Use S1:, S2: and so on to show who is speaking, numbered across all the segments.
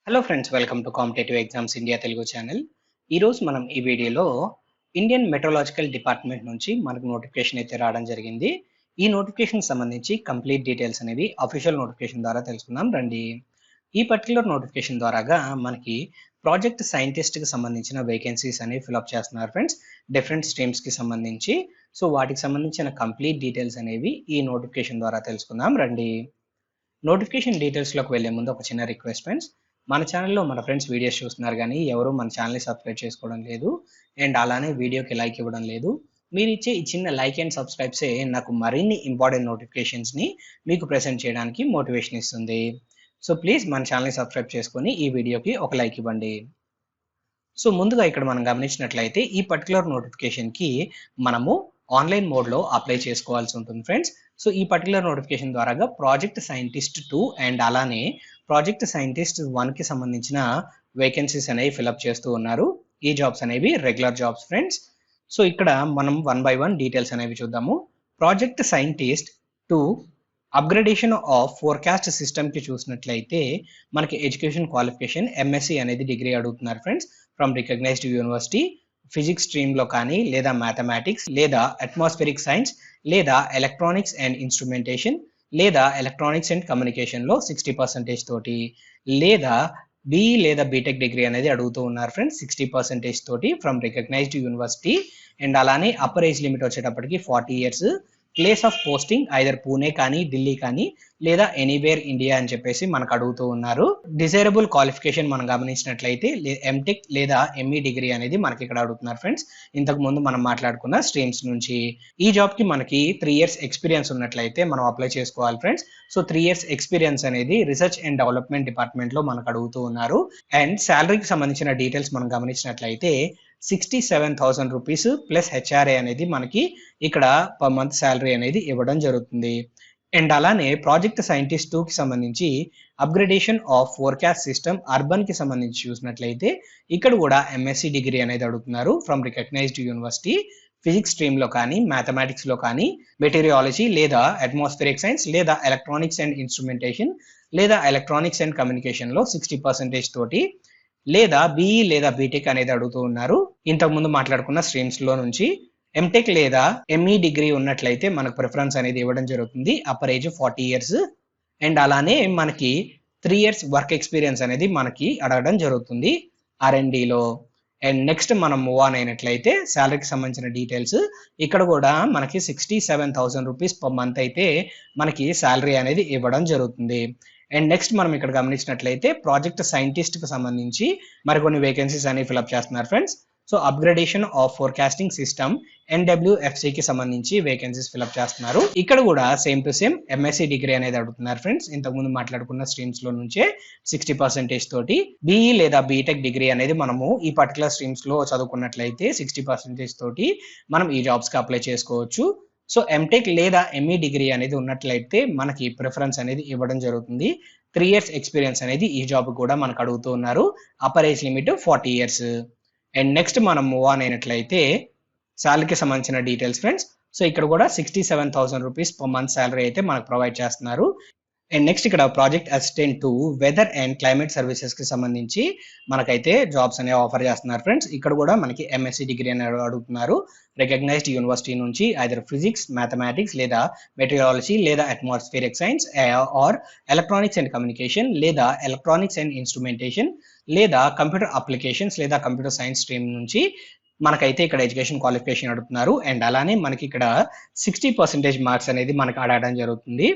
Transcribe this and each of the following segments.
S1: Hello friends, welcome to competitive exams India Telugu channel. ఈరోజు మనం ఈ వీడియోలో ఇండియన్ మెట్రోలాజికల్ డిపార్ట్మెంట్ నుంచి మనకు నోటిఫికేషన్ అయితే రావడం జరిగింది. ఈ నోటిఫికేషన్ సంబంధించి కంప్లీట్ డీటెయిల్స్ అనేవి అఫీషియల్ నోటిఫికేషన్ ద్వారా తెలుసుకుందాం రండి. ఈ పర్టికులర్ నోటిఫికేషన్ ద్వారాగా మనకి ప్రాజెక్ట్ సైంటిస్ట్కి సంబంధించిన వేకెన్సీస్ అనేవి ఫిలప్ చేస్తున్నారు ఫ్రెండ్స్, డిఫరెంట్ స్ట్రీమ్స్కి సంబంధించి. సో వాటికి సంబంధించిన కంప్లీట్ డీటెయిల్స్ అనేవి ఈ నోటిఫికేషన్ ద్వారా తెలుసుకుందాం రండి. నోటిఫికేషన్ డీటెయిల్స్లోకి వెళ్లే ముందు ఒక చిన్న రిక్వెస్ట్ ఫ్రెండ్స్, మన ఛానల్లో మన ఫ్రెండ్స్ వీడియోస్ చూస్తున్నారు కానీ ఎవరు మన ఛానల్ని సబ్స్క్రైబ్ చేసుకోవడం లేదు అండ్ అలానే వీడియోకి లైక్ ఇవ్వడం లేదు. మీరు ఇచ్చే ఈ చిన్న లైక్ అండ్ సబ్స్క్రైబ్సే నాకు మరిన్ని ఇంపార్టెంట్ నోటిఫికేషన్స్ని మీకు ప్రెజెంట్ చేయడానికి మోటివేషన్ ఇస్తుంది. సో ప్లీజ్ మన ఛానల్ని సబ్స్క్రైబ్ చేసుకొని ఈ వీడియోకి ఒక లైక్ ఇవ్వండి. సో ముందుగా ఇక్కడ మనం గమనించినట్లయితే ఈ పర్టికులర్ నోటిఫికేషన్కి మనము ఆన్లైన్ మోడ్లో అప్లై చేసుకోవాల్సి ఉంటుంది ఫ్రెండ్స్. సో ఈ పర్టికులర్ నోటిఫికేషన్ ద్వారాగా ప్రాజెక్ట్ సైంటిస్ట్ 2 అండ్ అలానే ప్రాజెక్ట్ సైంటిస్ట్ 1కి సంబంధించిన వేకెన్సీస్ అనేవి ఫిలప్ చేస్తూ ఉన్నారు. ఈ జాబ్స్ అనేవి రెగ్యులర్ జాబ్స్ ఫ్రెండ్స్. సో ఇక్కడ మనం 1 by 1 డీటెయిల్స్ అనేవి చూద్దాము. Project scientist 2 upgradation of forecast సిస్టమ్కి చూసినట్లయితే మనకి ఎడ్యుకేషన్ క్వాలిఫికేషన్ ఎంఎస్సి అనేది డిగ్రీ అడుగుతున్నారు friends, from recognised university. Physics స్ట్రీమ్లో కానీ లేదా మ్యాథమెటిక్స్ లేదా అట్మాస్ఫిరిక్ సైన్స్ లేదా ఎలక్ట్రానిక్స్ అండ్ ఇన్స్ట్రుమెంటేషన్ లేదా ఎలక్ట్రానిక్స్ అండ్ కమ్యూనికేషన్లో 60% తోటి, లేదా బీఈ లేదా బీటెక్ డిగ్రీ అనేది అడుగుతూ ఉన్నారు ఫ్రెండ్స్ 60% తోటి ఫ్రమ్ రికగ్నైజ్డ్ యూనివర్సిటీ. అండ్ అలానే అప్పర్ ఏజ్ లిమిట్ వచ్చేటప్పటికి 40 years. Place of posting either Pune కానీ ఢిల్లీ కానీ లేదా ఎనీవేర్ ఇండియా అని చెప్పేసి మనకు అడుగుతూ ఉన్నారు. డిజైరబుల్ క్వాలిఫికేషన్ మనం గమనించినట్లయితే ఎంటెక్ లేదా ఎంఈ డిగ్రీ అనేది మనకి ఇక్కడ అడుగుతున్నారు ఫ్రెండ్స్, ఇంతకు ముందు మనం మాట్లాడుకున్న స్ట్రీమ్స్ నుంచి. ఈ జాబ్ కి మనకి 3 years ఎక్స్పీరియన్స్ ఉన్నట్లయితే మనం అప్లై చేసుకోవాలి ఫ్రెండ్స్. సో 3 years ఎక్స్పీరియన్స్ అనేది రీసెర్చ్ అండ్ డెవలప్మెంట్ డిపార్ట్మెంట్ లో మనకు అడుగుతూ ఉన్నారు. అండ్ శాలరీకి సంబంధించిన డీటెయిల్స్ మనం గమనించినట్లయితే 67,000 రూపీస్ ప్లస్ హెచ్ఆర్ఏ అనేది మనకి ఇక్కడ పర్ మంత్ శాలరీ అనేది ఇవ్వడం జరుగుతుంది. అండ్ అలానే ప్రాజెక్ట్ సైంటిస్ట్ 2కి సంబంధించి upgradation of forecast system urban కి సంబంధించి చూసినట్లయితే ఇక్కడ కూడా ఎంఎస్సి డిగ్రీ అనేది అడుగుతున్నారు ఫ్రమ్ రికగ్నైజ్డ్ యూనివర్సిటీ. ఫిజిక్స్ స్ట్రీమ్లో కానీ మ్యాథమెటిక్స్లో కానీ మెటీరియాలజీ లేదా అట్మాస్ఫిరిక్ సైన్స్ లేదా ఎలక్ట్రానిక్స్ అండ్ ఇన్స్ట్రుమెంటేషన్ లేదా ఎలక్ట్రానిక్స్ అండ్ కమ్యూనికేషన్లో 60% తోటి, లేదా బీఈ లేదా బీటెక్ అనేది అడుగుతూ ఉన్నారు ఇంతకుముందు మాట్లాడుకున్న స్ట్రీమ్స్ లో నుంచి. ఎంటెక్ లేదా ఎంఈ డిగ్రీ ఉన్నట్లయితే మనకు ప్రిఫరెన్స్ అనేది ఇవ్వడం జరుగుతుంది, అప్పర్ ఏజ్ 40 years. అండ్ అలానే మనకి 3 years వర్క్ ఎక్స్పీరియన్స్ అనేది మనకి అడగడం జరుగుతుంది R&Dలో. అండ్ నెక్స్ట్ మనం మూవ్ ఆన్ అయినట్లయితే శాలరీకి సంబంధించిన డీటెయిల్స్ ఇక్కడ కూడా మనకి 67,000 రూపీస్ పర్ మంత్ అయితే మనకి శాలరీ అనేది ఇవ్వడం జరుగుతుంది. అండ్ నెక్స్ట్ మనం ఇక్కడ గమనించినట్లయితే ప్రాజెక్ట్ సైంటిస్ట్ కి సంబంధించి మరికొన్ని వేకెన్సీస్ అనేవి ఫిలప్ చేస్తున్నారు friends. So upgradation of forecasting system NWFC కి సంబంధించి వేకెన్సీస్ ఫిలప్ చేస్తున్నారు. ఇక్కడ కూడా same to same MSc degree అనేది అడుగుతున్నారు ఫ్రెండ్స్, ఇంతకుముందు మాట్లాడుకున్న స్ట్రీమ్స్ లో నుంచే 60% తోటి. బీఈ లేదా బీటెక్ డిగ్రీ అనేది మనము ఈ పర్టికులర్ స్ట్రీమ్స్ లో చదువుకున్నట్లయితే 60% తోటి మనం ఈ జాబ్స్ కి అప్లై చేసుకోవచ్చు. సో ఎంటెక్ లేదా ఎంఈ డిగ్రీ అనేది ఉన్నట్లయితే మనకి ప్రిఫరెన్స్ అనేది ఇవ్వడం జరుగుతుంది. 3 years ఎక్స్పీరియన్స్ అనేది ఈ జాబ్ కూడా మనకు అడుగుతూ ఉన్నారు, upper age limit 40 years. And next మనం మూవ్ ఆన్ అయినట్లయితే శాలరీకి సంబంధించిన డీటెయిల్స్ ఫ్రెండ్స్. సో ఇక్కడ కూడా 67,000 రూపీస్ పర్ మంత్ శాలరీ అయితే మనకు ప్రొవైడ్ చేస్తున్నారు. అండ్ నెక్స్ట్ ఇక్కడ project assistant 2 weather and climate services కి సంబంధించి మనకైతే జాబ్స్ అనేవి ఆఫర్ చేస్తున్నారు ఫ్రెండ్స్. ఇక్కడ కూడా మనకి ఎంఎస్సి డిగ్రీ అనేది అడుగుతున్నారు రికగ్నైజ్డ్ యూనివర్సిటీ నుంచి, ఐదర్ ఫిజిక్స్ మ్యాథమెటిక్స్ లేదా మెటీరియాలజీ లేదా atmospheric science or electronics and communication లేదా ఎలక్ట్రానిక్స్ అండ్ ఇన్స్ట్రుమెంటేషన్ లేదా కంప్యూటర్ అప్లికేషన్స్ లేదా కంప్యూటర్ సైన్స్ స్ట్రీమ్ నుంచి మనకైతే ఇక్కడ ఎడ్యుకేషన్ క్వాలిఫికేషన్ అడుగుతున్నారు. అండ్ అలానే మనకి ఇక్కడ 60% మార్క్స్ అనేది మనకు అడగడం జరుగుతుంది.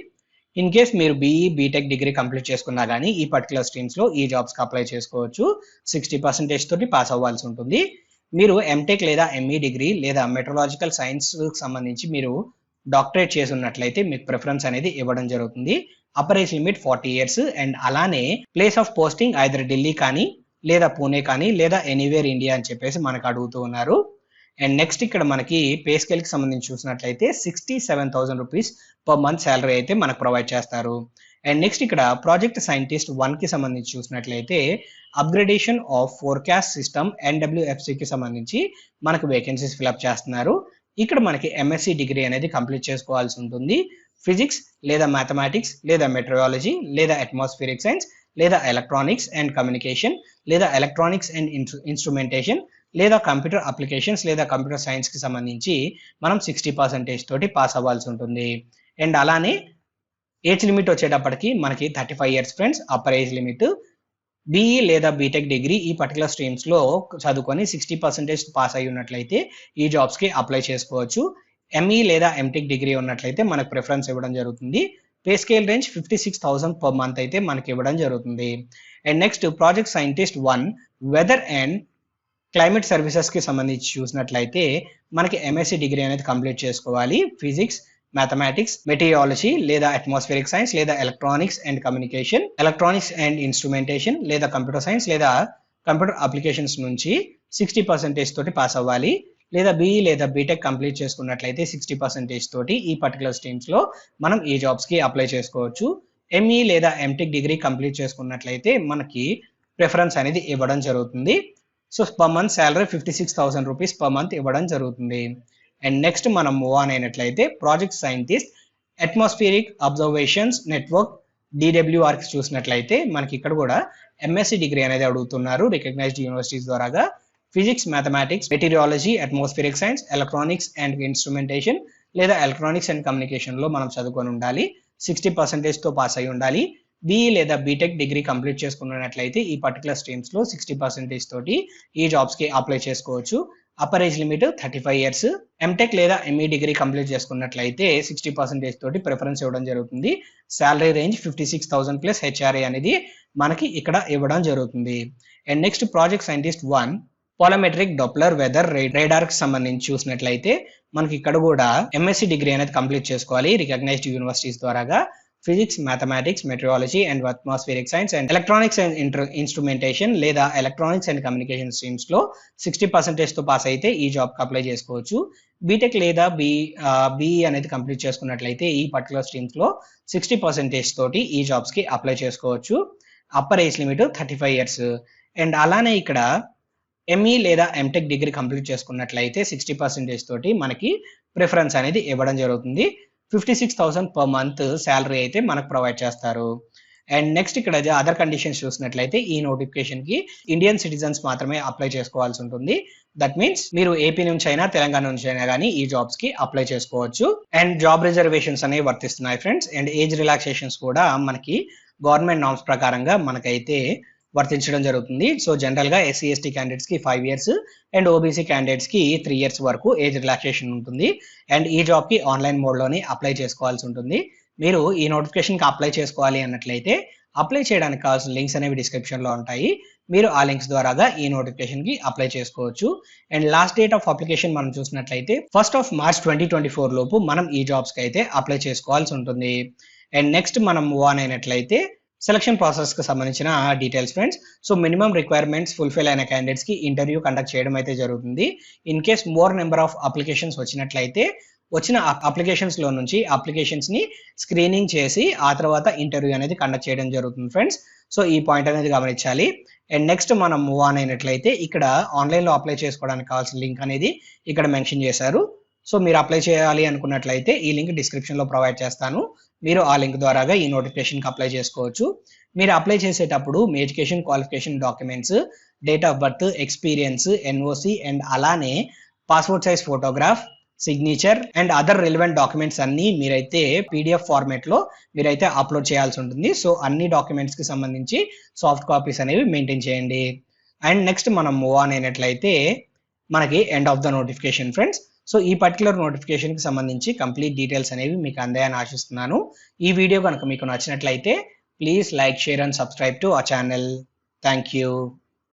S1: ఇన్ కేస్ మీరు బీఈ బీటెక్ డిగ్రీ కంప్లీట్ చేసుకున్నా కానీ ఈ పర్టికులర్ స్ట్రీమ్స్ లో ఈ జాబ్స్ కి అప్లై చేసుకోవచ్చు. 60% తోటి పాస్ అవ్వాల్సి ఉంటుంది. మీరు ఎంటెక్ లేదా ఎంఈ డిగ్రీ లేదా మెట్రలాజికల్ సైన్స్ సంబంధించి మీరు డాక్టరేట్ చేసి ఉన్నట్లయితే మీకు ప్రిఫరెన్స్ అనేది ఇవ్వడం జరుగుతుంది, upper age limit 40 years. And అలానే place of posting either Delhi కానీ లేదా పూణే కానీ లేదా ఎనీవేర్ ఇండియా అని చెప్పేసి మనకు అడుగుతూ ఉన్నారు. అండ్ నెక్స్ట్ ఇక్కడ మనకి పే స్కేల్ కి సంబంధించి చూసినట్లయితే 67,000 రూపీస్ పర్ మంత్ శాలరీ అయితే మనకు ప్రొవైడ్ చేస్తారు. అండ్ నెక్స్ట్ ఇక్కడ ప్రాజెక్ట్ సైంటిస్ట్ 1 కి సంబంధించి చూసినట్లయితే upgradation of forecast system NWFC కి సంబంధించి మనకు వేకెన్సీస్ ఫిలప్ చేస్తున్నారు. ఇక్కడ మనకి ఎంఎస్సి డిగ్రీ అనేది కంప్లీట్ చేసుకోవాల్సి ఉంటుంది. ఫిజిక్స్ లేదా మ్యాథమెటిక్స్ లేదా మెటీరియాలజీ లేదా అట్మాస్ఫిరిక్ సైన్స్ లేదా ఎలక్ట్రానిక్స్ అండ్ కమ్యూనికేషన్ లేదా ఎలక్ట్రానిక్స్ అండ్ ఇన్స్ట్రుమెంటేషన్ లేదా కంప్యూటర్ అప్లికేషన్స్ లేదా కంప్యూటర్ సైన్స్ కి సంబంధించి మనం 60% తోటి పాస్ అవ్వాల్సి ఉంటుంది. అండ్ అలానే ఏజ్ లిమిట్ వచ్చేటప్పటికి మనకి 35 years friends. Upper age limit BE లేదా బీటెక్ డిగ్రీ ఈ పర్టికులర్ స్ట్రీమ్స్ లో చదువుకొని 60% పాస్ అయి ఉన్నట్లయితే ఈ జాబ్స్ కి అప్లై చేసుకోవచ్చు. ఎంఈ లేదా ఎంటెక్ డిగ్రీ ఉన్నట్లయితే మనకు ప్రిఫరెన్స్ ఇవ్వడం జరుగుతుంది. Pay scale range 56,000 per month అయితే మనకి ఇవ్వడం జరుగుతుంది. And next project scientist 1 weather and climate services కి సంబంధించి చూసినట్లయితే మనకి ఎంఎస్సి డిగ్రీ అనేది కంప్లీట్ చేసుకోవాలి. ఫిజిక్స్, మ్యాథమెటిక్స్, మెటీరియాలజీ లేదా అట్మాస్ఫిరిక్ సైన్స్ లేదా electronics and communication, electronics and instrumentation లేదా కంప్యూటర్ సైన్స్ లేదా కంప్యూటర్ అప్లికేషన్స్ నుంచి 60% తోటి పాస్ అవ్వాలి. లేదా బీఈ లేదా బీటెక్ కంప్లీట్ చేసుకున్నట్లయితే 60% తోటి ఈ పర్టికులర్ స్ట్రీమ్స్ లో మనం ఈ జాబ్స్ కి అప్లై చేసుకోవచ్చు. ఎంఈ లేదా ఎంటెక్ డిగ్రీ కంప్లీట్ చేసుకున్నట్లయితే మనకి ప్రిఫరెన్స్ అనేది ఇవ్వడం జరుగుతుంది. So per month salary 56,000 rupees per month ఇవ్వడం జరుగుతుంది. అండ్ నెక్స్ట్ మనం మూవ్ ఆన్ అయినట్లయితే project scientist atmospheric observations network DWR చూసినట్లయితే మనకి ఇక్కడ కూడా ఎంఎస్సి డిగ్రీ అనేది అడుగుతున్నారు రికగ్నైజ్డ్ యూనివర్సిటీస్ ద్వారాగా. Physics, mathematics, meteorology, atmospheric science, electronics and instrumentation లేదా ఎలక్ట్రానిక్స్ అండ్ కమ్యూనికేషన్ లో మనం చదువుకొని ఉండాలి. 60% తో పాస్ అయి ఉండాలి. బీఈ లేదా బీటెక్ డిగ్రీ కంప్లీట్ చేసుకున్నట్లయితే ఈ పర్టికులర్ స్ట్రీమ్స్ లో 60% తోటి ఈ జాబ్స్ కి అప్లై చేసుకోవచ్చు. Upper age limit 35 years. MTech లేదా ఎంఈ డిగ్రీ కంప్లీట్ చేసుకున్నట్లయితే 60% తోటి ప్రిఫరెన్స్ ఇవ్వడం జరుగుతుంది. శాలరీ రేంజ్ 56,000 ప్లస్ హెచ్ఆర్ఏ అనేది మనకి ఇక్కడ ఇవ్వడం జరుగుతుంది. And next project scientist 1 polarimetric Doppler weather radar కి సంబంధించి చూసినట్లయితే మనకి ఇక్కడ కూడా ఎంఎస్సి డిగ్రీ అనేది కంప్లీట్ చేసుకోవాలి రికగ్నైజ్డ్ యూనివర్సిటీస్ ద్వారాగా. Physics, mathematics, meteorology and atmospheric science and electronics and instrumentation లేదా ఎలక్ట్రానిక్స్ అండ్ కమ్యూనికేషన్ స్ట్రీమ్స్ లో 60% తో పాస్ అయితే ఈ జాబ్ కి అప్లై చేసుకోవచ్చు. బీటెక్ లేదా బీఈ అనేది కంప్లీట్ చేసుకున్నట్లయితే ఈ పర్టికులర్ స్ట్రీమ్స్ లో 60% తోటి ఈ జాబ్స్ కి అప్లై చేసుకోవచ్చు. Upper age limit 35 years. And అలానే ఇక్కడ ఎంఈ లేదా ఎంటెక్ డిగ్రీ కంప్లీట్ చేసుకున్నట్లయితే 60% తోటి మనకి ప్రిఫరెన్స్ అనేది ఇవ్వడం జరుగుతుంది. 56,000 పర్ మంత్ శాలరీ అయితే మనకు ప్రొవైడ్ చేస్తారు. అండ్ నెక్స్ట్ ఇక్కడ అదర్ కండిషన్స్ చూసినట్లయితే ఈ నోటిఫికేషన్ కి ఇండియన్ సిటిజన్స్ మాత్రమే అప్లై చేసుకోవాల్సి ఉంటుంది. దట్ మీన్స్ మీరు ఏపీ నుంచి అయినా తెలంగాణ నుంచి అయినా కానీ ఈ జాబ్స్ కి అప్లై చేసుకోవచ్చు. అండ్ జాబ్ రిజర్వేషన్స్ అనేవి వర్తిస్తున్నాయి ఫ్రెండ్స్. అండ్ ఏజ్ రిలాక్సేషన్స్ కూడా మనకి గవర్నమెంట్ నామ్స్ ప్రకారంగా మనకైతే వర్తించడం జరుగుతుంది. సో జనరల్ గా ఎస్సీ ఎస్టీ క్యాండిడేట్స్ కి 5 ఇయర్స్ అండ్ ఓబీసీ క్యాండిడేట్స్ కి 3 ఇయర్స్ వరకు ఏజ్ రిలాక్సేషన్ ఉంటుంది. అండ్ ఈ జాబ్ కి ఆన్లైన్ మోడ్ లోనే అప్లై చేసుకోవాల్సి ఉంటుంది. మీరు ఈ నోటిఫికేషన్ కి అప్లై చేసుకోవాలి అన్నట్లయితే అప్లై చేయడానికి కావాల్సిన లింక్స్ అనేవి డిస్క్రిప్షన్ లో ఉంటాయి. మీరు ఆ లింక్స్ ద్వారాగా ఈ నోటిఫికేషన్ కి అప్లై చేసుకోవచ్చు. And last date of application మనం చూసినట్లయితే 1 మార్చ్ 2024 లోపు మనం ఈ జాబ్స్ కి అయితే అప్లై చేసుకోవాల్సి ఉంటుంది. అండ్ నెక్స్ట్ మనం మూవ్ ఆన్ అయినట్లయితే సెలక్షన్ ప్రాసెస్ కి సంబంధించిన details friends. So minimum requirements fulfil అయిన క్యాండిడేట్స్ కి ఇంటర్వ్యూ కండక్ట్ చేయడం అయితే జరుగుతుంది. In case more number of applications వచ్చినట్లయితే వచ్చిన అప్లికేషన్స్ లో నుంచి అప్లికేషన్స్ ని స్క్రీనింగ్ చేసి ఆ తర్వాత ఇంటర్వ్యూ అనేది కండక్ట్ చేయడం జరుగుతుంది ఫ్రెండ్స్. సో ఈ పాయింట్ అనేది గమనించాలి. అండ్ నెక్స్ట్ మనం మూవ్ ఆన్ అయినట్లయితే ఇక్కడ ఆన్లైన్ లో అప్లై చేసుకోవడానికి కావాల్సిన లింక్ అనేది ఇక్కడ మెన్షన్ చేశారు. సో మీరు అప్లై చేయాలి అనుకున్నట్లయితే ఈ లింక్ డిస్క్రిప్షన్ లో ప్రొవైడ్ చేస్తాను. మీరు ఆ లింక్ ద్వారాగా ఈ నోటిఫికేషన్ కి అప్లై చేసుకోవచ్చు. మీరు అప్లై చేసేటప్పుడు మీ education qualification documents, date of birth, experience, NOC and అలానే passport size photograph, signature and other relevant documents అన్ని మీరైతే పీడిఎఫ్ ఫార్మేట్ లో మీరైతే అప్లోడ్ చేయాల్సి ఉంటుంది. సో అన్ని డాక్యుమెంట్స్ కి సంబంధించి సాఫ్ట్ కాపీస్ అనేవి మెయింటైన్ చేయండి. అండ్ నెక్స్ట్ మనం మూవ్ ఆన్ అయినట్లయితే మనకి end of the notification friends. So ఈ పర్టికులర్ నోటిఫికేషన్ కి సంబంధించి కంప్లీట్ డీటెయిల్స్ అనేవి మీకు అందాయని ఆశిస్తున్నాను. ఈ వీడియో కనుక మీకు నచ్చినట్లయితే please like, share and subscribe to our channel. Thank you.